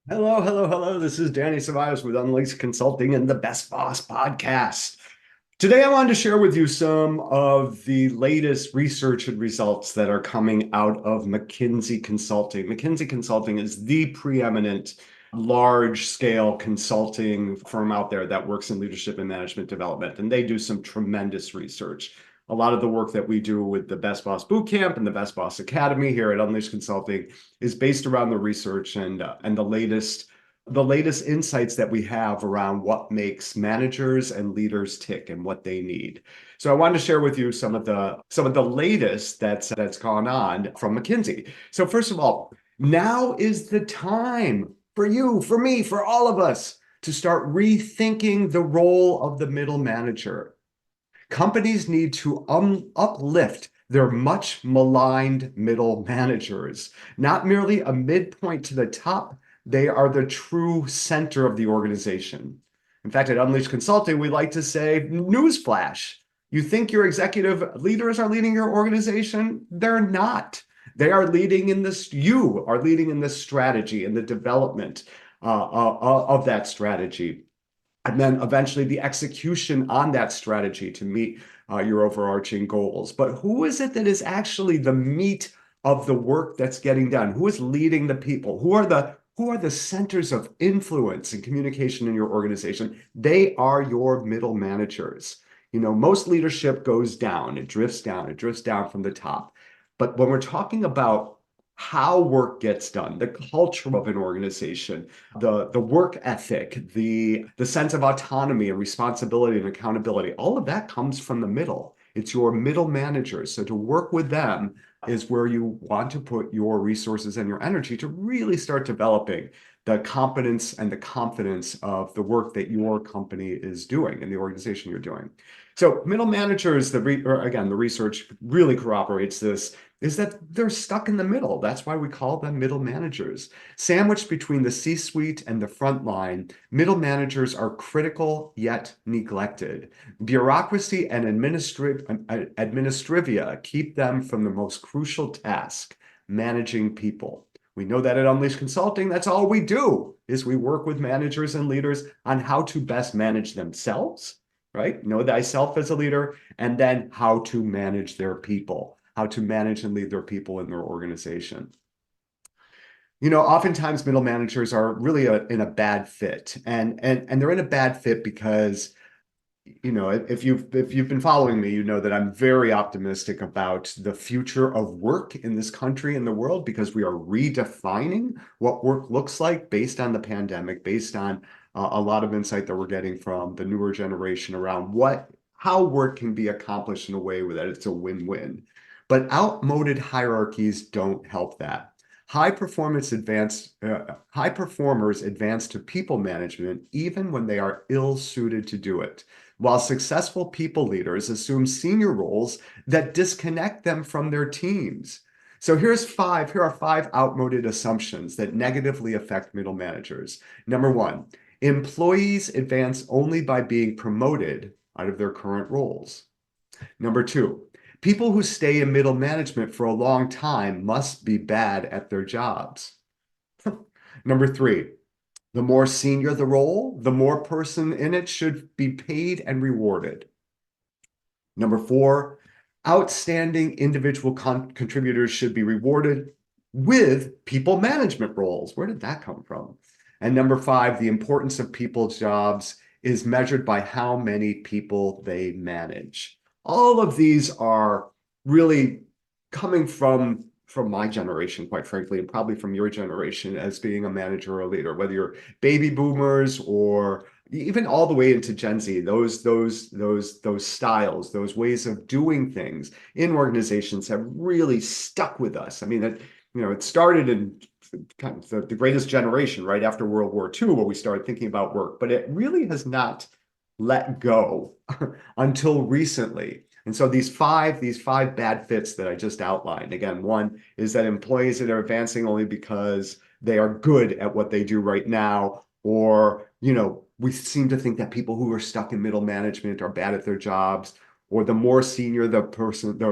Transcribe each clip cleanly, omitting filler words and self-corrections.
Hello, hello, hello. This is Danny Ceballos with Unleashed Consulting and the Best Boss podcast. Today, I wanted to share with you some of the latest research and results that are coming out of McKinsey Consulting. McKinsey Consulting is the preeminent large-scale consulting firm out there that works in leadership and management development, and they do some tremendous research. A lot of the work that we do with the Best Boss Bootcamp and the Best Boss Academy here at Unleashed Consulting is based around the research and the latest insights that we have around what makes managers and leaders tick and what they need. So I wanted to share with you some of the latest that's gone on from McKinsey. So first of all, now is the time for you, for me, for all of us to start rethinking the role of the middle manager. Companies need to uplift their much maligned middle managers, not merely a midpoint to the top. They are the true center of the organization. In fact, at Unleashed Consulting, we like to say, Newsflash. You think your executive leaders are leading your organization? They're not. They are leading in this, you are leading in the strategy and the development of that strategy, and then eventually the execution on that strategy to meet your overarching goals. But who is it that is actually the meat of the work that's getting done? Who is leading the people? Who are the centers of influence and communication in your organization? They are your middle managers. Most leadership goes down, it drifts down from the top. But when we're talking about how work gets done, the culture of an organization, the work ethic, the sense of autonomy and responsibility and accountability, all of that comes from the middle. It's your middle managers. So to work with them is where you want to put your resources and your energy to really start developing the competence and the confidence of the work that your company is doing and the organization you're doing. So middle managers, the research really corroborates this, is that they're stuck in the middle. That's why we call them middle managers. Sandwiched between the C-suite and the front line, middle managers are critical yet neglected. Bureaucracy and administrivia keep them from the most crucial task, managing people. We know that at Unleashed Consulting, that's all we do, is we work with managers and leaders on how to best manage themselves, right? Know thyself as a leader, and then how to manage their people, how to manage and lead their people in their organization. Oftentimes middle managers are really in a bad fit, and they're in a bad fit because if you've been following me, you know that I'm very optimistic about the future of work in this country and the world, because we are redefining what work looks like based on the pandemic, based on a lot of insight that we're getting from the newer generation around how work can be accomplished in a way that it's a win-win. But outmoded hierarchies don't help that. High performers advance to people management even when they are ill-suited to do it, while successful people leaders assume senior roles that disconnect them from their teams. So here are five outmoded assumptions that negatively affect middle managers. Number one, employees advance only by being promoted out of their current roles. Number two, people who stay in middle management for a long time must be bad at their jobs. Number three, the more senior the role, the more person in it should be paid and rewarded. Number four, outstanding individual contributors should be rewarded with people management roles. Where did that come from? And number five, the importance of people's jobs is measured by how many people they manage. All of these are really coming from my generation, quite frankly, and probably from your generation as being a manager or a leader, whether you're baby boomers or even all the way into Gen Z. Those styles, those ways of doing things in organizations have really stuck with us. I mean, it started in kind of the greatest generation right after World War II, where we started thinking about work, but it really has not let go until recently. And so these five bad fits that I just outlined, again, one is that employees that are advancing only because they are good at what they do right now, or, we seem to think that people who are stuck in middle management are bad at their jobs, or the more senior the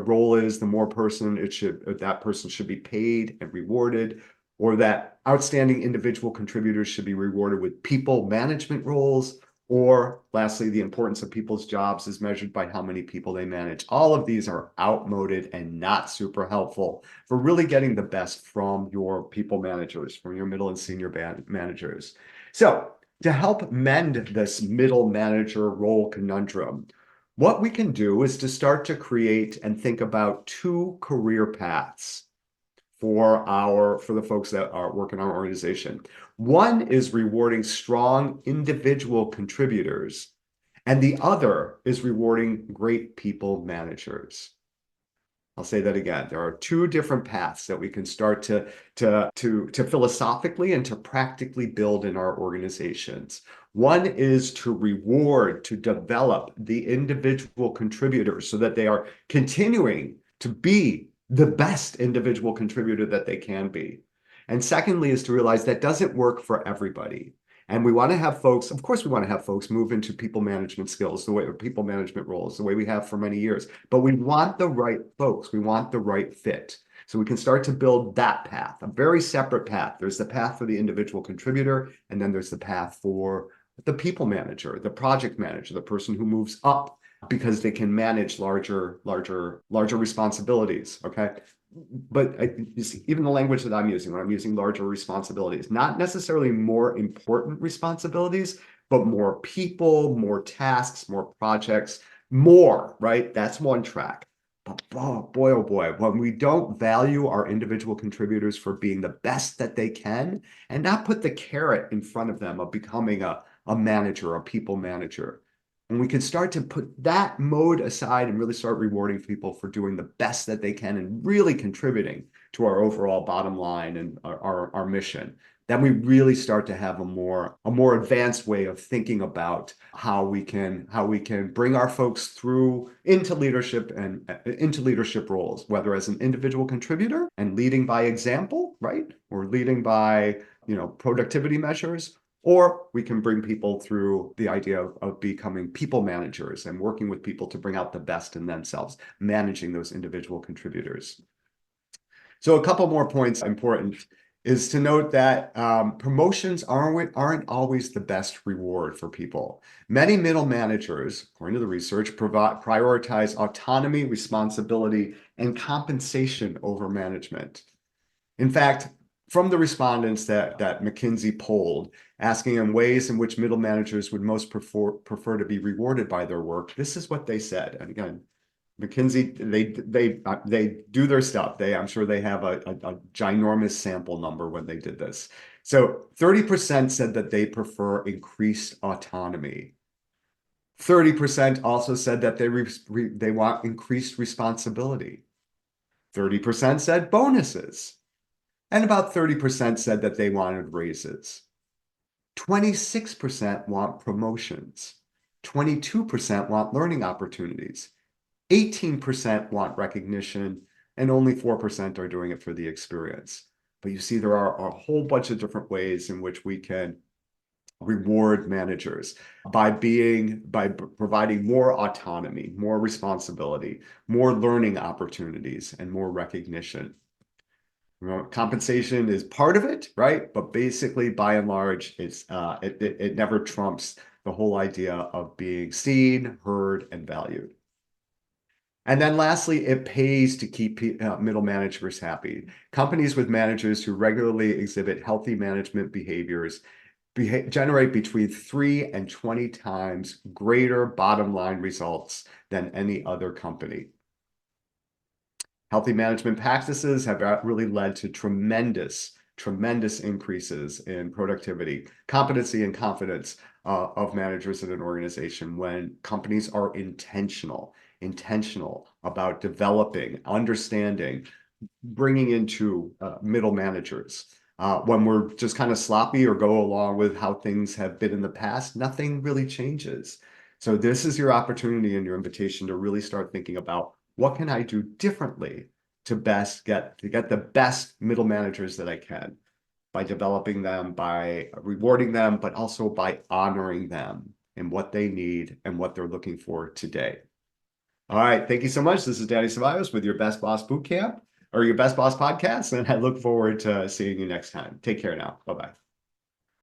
role is, the more that person should be paid and rewarded, or that Outstanding individual contributors should be rewarded with people management roles. Or lastly, the importance of people's jobs is measured by how many people they manage. All of these are outmoded and not super helpful for really getting the best from your people managers, from your middle and senior managers. So to help mend this middle manager role conundrum, what we can do is to start to create and think about two career paths for the folks that are working in our organization. One is rewarding strong individual contributors, and the other is rewarding great people managers. I'll say that again. There are two different paths that we can start to philosophically and to practically build in our organizations. One is to reward, to develop the individual contributors so that they are continuing to be the best individual contributor that they can be. And secondly is to realize that doesn't work for everybody. And we want to have folks, of course, we want to have folks move into people management skills, the way people management roles, the way we have for many years. But we want the right folks. We want the right fit. So we can start to build that path, a very separate path. There's the path for the individual contributor, and then there's the path for the people manager, the project manager, the person who moves up because they can manage larger responsibilities. Okay. But you see, even the language that I'm using when I'm using larger responsibilities, not necessarily more important responsibilities, but more people, more tasks, more projects, more, right? That's one track. But boy, oh boy, when we don't value our individual contributors for being the best that they can and not put the carrot in front of them of becoming a manager, a people manager, and we can start to put that mode aside and really start rewarding people for doing the best that they can and really contributing to our overall bottom line and our mission. Then we really start to have a more advanced way of thinking about how we can bring our folks through into leadership and into leadership roles, whether as an individual contributor and leading by example, right? Or leading by, productivity measures, or we can bring people through the idea of becoming people managers and working with people to bring out the best in themselves, managing those individual contributors. So a couple more points important is to note that promotions aren't always the best reward for people. Many middle managers, according to the research, prioritize autonomy, responsibility, and compensation over management. In fact, from the respondents that McKinsey polled, asking them ways in which middle managers would most prefer to be rewarded by their work, this is what they said. And again, McKinsey, they do their stuff. I'm sure they have a ginormous sample number when they did this. So 30% said that they prefer increased autonomy. 30% also said that they want increased responsibility. 30% said bonuses. And about 30% said that they wanted raises. 26% want promotions. 22% want learning opportunities. 18% want recognition, and only 4% are doing it for the experience. But you see, there are a whole bunch of different ways in which we can reward managers by providing more autonomy, more responsibility, more learning opportunities, and more recognition. Compensation is part of it, right? But basically, by and large, it never trumps the whole idea of being seen, heard, and valued. And then lastly, it pays to keep middle managers happy. Companies with managers who regularly exhibit healthy management behaviors generate between 3 and 20 times greater bottom line results than any other company. Healthy management practices have really led to tremendous increases in productivity, competency, and confidence of managers in an organization when companies are intentional about developing, understanding, bringing into middle managers. When we're just kind of sloppy or go along with how things have been in the past, nothing really changes. So this is your opportunity and your invitation to really start thinking about what can I do differently to get the best middle managers that I can by developing them, by rewarding them, but also by honoring them and what they need and what they're looking for today. All right. Thank you so much. This is Danny Ceballos with your Best Boss Bootcamp. or your Best Boss podcast. And I look forward to seeing you next time. Take care now. Bye-bye.